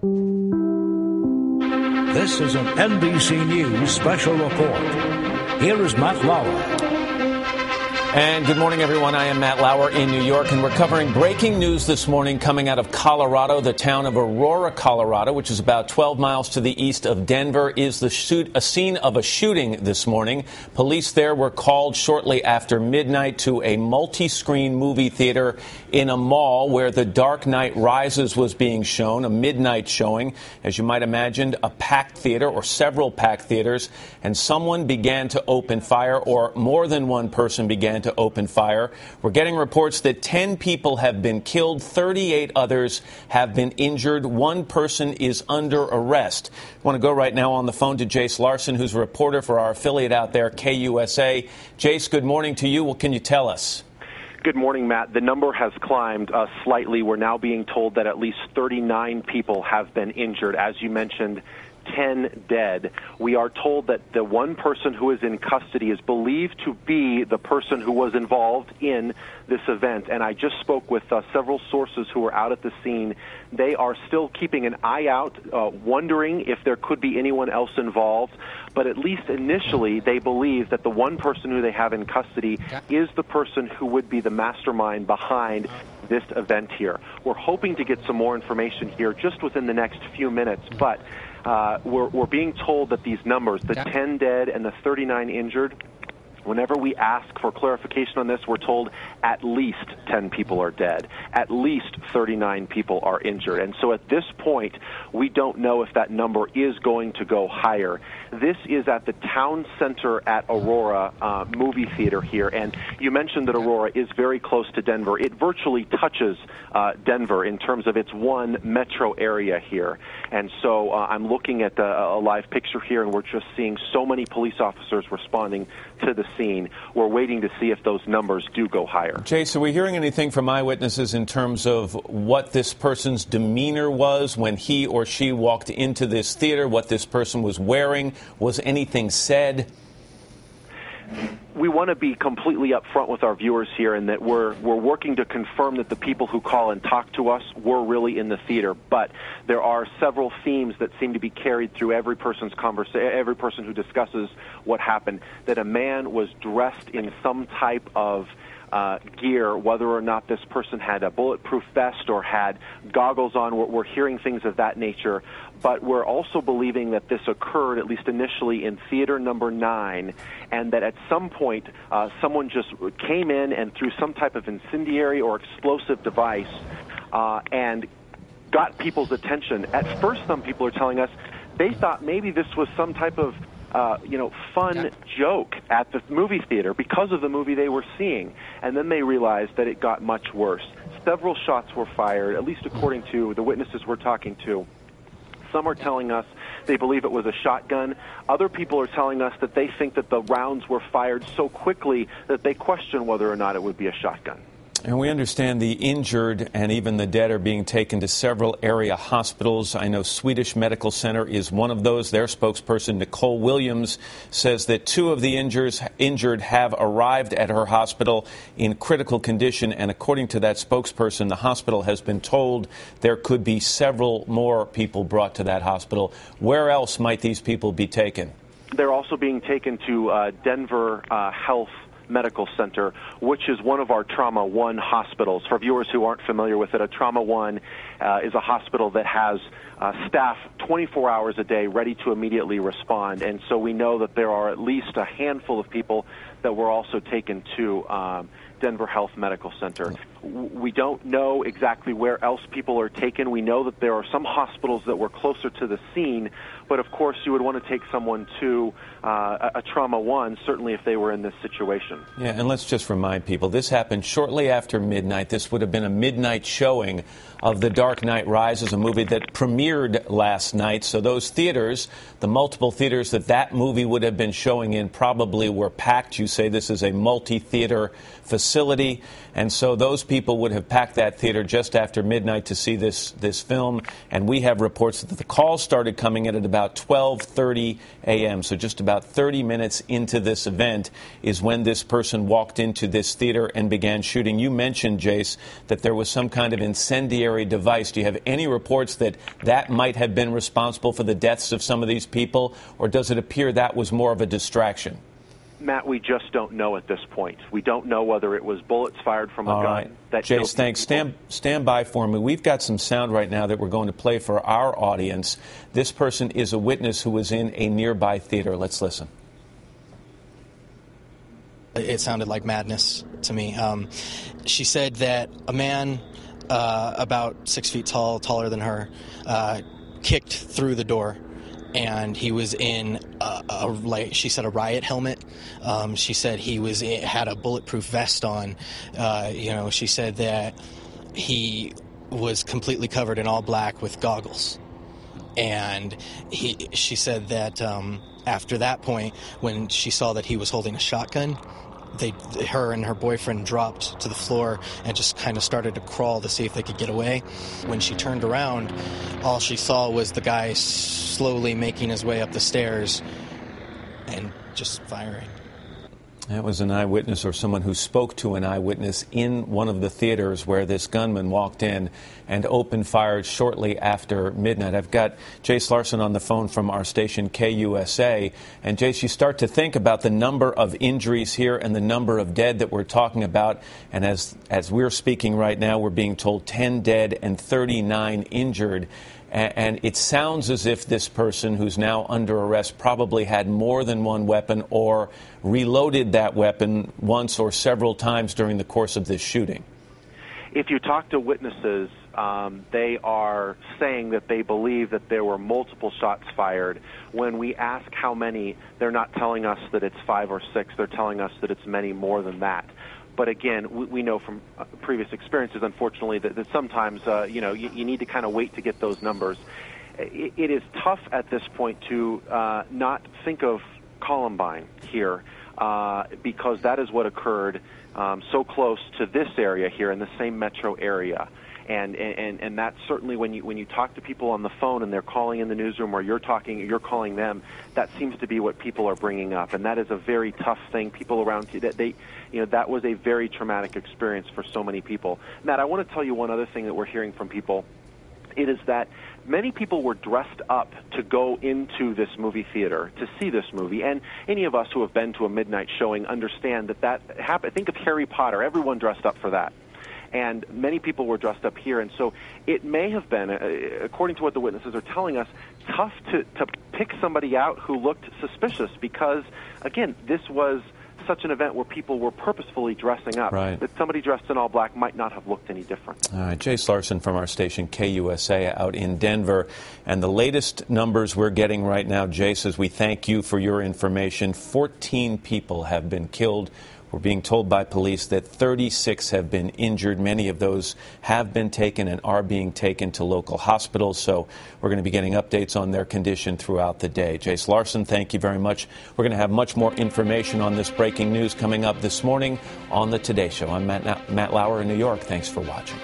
This is an NBC News special report. Here is Matt Lauer. And good morning, everyone. I am Matt Lauer in New York, and we're covering breaking news this morning coming out of Colorado. The town of Aurora, Colorado, which is about 12 miles to the east of Denver, is a scene of a shooting this morning. Police there were called shortly after midnight to a multi-screen movie theater in a mall where The Dark Knight Rises was being shown, a midnight showing. As you might imagine, a packed theater or several packed theaters, and someone began to open fire, or more than one person began to open fire. We're getting reports that 10 people have been killed, 38 others have been injured. One person is under arrest. I want to go right now on the phone to Jace Larson, who's a reporter for our affiliate out there, KUSA. Jace, good morning to you. What can you tell us? Good morning, Matt. The number has climbed slightly. We're now being told that at least 39 people have been injured. As you mentioned, 10 dead. We are told that the one person who is in custody is believed to be the person who was involved in this event. And I just spoke with several sources who were out at the scene. They are still keeping an eye out, wondering if there could be anyone else involved. But at least initially, they believe that the one person who they have in custody is the person who would be the mastermind behind this event here. We're hoping to get some more information here just within the next few minutes, but we're being told that these numbers, the 10 dead and the 39 injured, whenever we ask for clarification on this, we're told at least 10 people are dead, at least 39 people are injured. And so at this point, we don't know if that number is going to go higher. This is at the town center at Aurora movie theater here. And you mentioned that Aurora is very close to Denver. It virtually touches Denver in terms of its one metro area here. And so I'm looking at a live picture here, and we're just seeing so many police officers responding to the scene. We're waiting to see if those numbers do go higher. Jace, are we hearing anything from eyewitnesses in terms of what this person's demeanor was when he or she walked into this theater, what this person was wearing? Was anything said? We want to be completely upfront with our viewers here, in that we're working to confirm that the people who call and talk to us were really in the theater. But there are several themes that seem to be carried through every person's conversation, every person who discusses what happened. That a man was dressed in some type of gear, whether or not this person had a bulletproof vest or had goggles on. We're hearing things of that nature. But we're also believing that this occurred, at least initially, in theater number 9, and that at some point someone just came in and threw some type of incendiary or explosive device and got people's attention. At first, some people are telling us they thought maybe this was some type of fun joke at the movie theater because of the movie they were seeing. And then they realized that it got much worse. Several shots were fired, at least according to the witnesses we're talking to. Some are telling us they believe it was a shotgun. Other people are telling us that they think that the rounds were fired so quickly that they question whether or not it would be a shotgun. And we understand the injured and even the dead are being taken to several area hospitals. I know Swedish Medical Center is one of those. Their spokesperson, Nicole Williams, says that 2 of the injured have arrived at her hospital in critical condition. And according to that spokesperson, the hospital has been told there could be several more people brought to that hospital. Where else might these people be taken? They're also being taken to Denver Health Medical Center, which is one of our Trauma 1 hospitals. For viewers who aren't familiar with it, a Trauma 1 is a hospital that has staff 24 hours a day ready to immediately respond. And so we know that there are at least a handful of people that were also taken to Denver Health Medical Center. We don't know exactly where else people are taken. We know that there are some hospitals that were closer to the scene, but of course you would want to take someone to a Trauma 1, certainly if they were in this situation. Yeah, and let's just remind people, this happened shortly after midnight. This would have been a midnight showing of The Dark Knight Rises, a movie that premiered last night. So those theaters, the multiple theaters that movie would have been showing in, probably were packed. You say this is a multi-theater facility, and so those people would have packed that theater just after midnight to see this film, and we have reports that the calls started coming in at about 12:30 a.m., so just about 30 minutes into this event is when this person walked into this theater and began shooting. You mentioned, Jace, that there was some kind of incendiary device. Do you have any reports that that might have been responsible for the deaths of some of these people, or does it appear that was more of a distraction? Matt, we just don't know at this point. We don't know whether it was bullets fired from a gun. Right. That Jace, thanks. Stand by for me. We've got some sound right now that we're going to play for our audience. This person is a witness who was in a nearby theater. Let's listen. It sounded like madness to me. She said that a man about 6 feet tall, taller than her, kicked through the door. And he was in, she said, a riot helmet. She said had a bulletproof vest on. She said that he was completely covered in all black with goggles. And she said that after that point, when she saw that he was holding a shotgun, her and her boyfriend dropped to the floor and just kind of started to crawl to see if they could get away. When she turned around, all she saw was the guy slowly making his way up the stairs and just firing. That was an eyewitness, or someone who spoke to an eyewitness in one of the theaters where this gunman walked in and opened fire shortly after midnight. I've got Jace Larson on the phone from our station KUSA. And Jace, you start to think about the number of injuries here and the number of dead that we're talking about. And as we're speaking right now, we're being told 10 dead and 39 injured. And it sounds as if this person who's now under arrest probably had more than one weapon or reloaded that weapon once or several times during the course of this shooting. If you talk to witnesses, they are saying that they believe that there were multiple shots fired. When we ask how many, they're not telling us that it's 5 or 6. They're telling us that it's many more than that. But again, we know from previous experiences, unfortunately, that sometimes, you need to kind of wait to get those numbers. It is tough at this point to not think of Columbine here because that is what occurred so close to this area here in the same metro area. And that's certainly when you talk to people on the phone and they're calling in the newsroom or you're calling them, that seems to be what people are bringing up, and that is a very tough thing. People around you, that was a very traumatic experience for so many people. Matt, I want to tell you one other thing that we're hearing from people. It is that many people were dressed up to go into this movie theater to see this movie, and any of us who have been to a midnight showing understand that happened. Think of Harry Potter. Everyone dressed up for that. And many people were dressed up here, and so it may have been, according to what the witnesses are telling us, tough to pick somebody out who looked suspicious because, again, this was such an event where people were purposefully dressing up. Right. That somebody dressed in all black might not have looked any different. All right, Jace Larson from our station KUSA out in Denver. And the latest numbers we're getting right now, Jace, as we thank you for your information, 14 people have been killed. We're being told by police that 36 have been injured. Many of those have been taken and are being taken to local hospitals. So we're going to be getting updates on their condition throughout the day. Jace Larson, thank you very much. We're going to have much more information on this breaking news coming up this morning on the Today Show. I'm Matt Lauer in New York. Thanks for watching.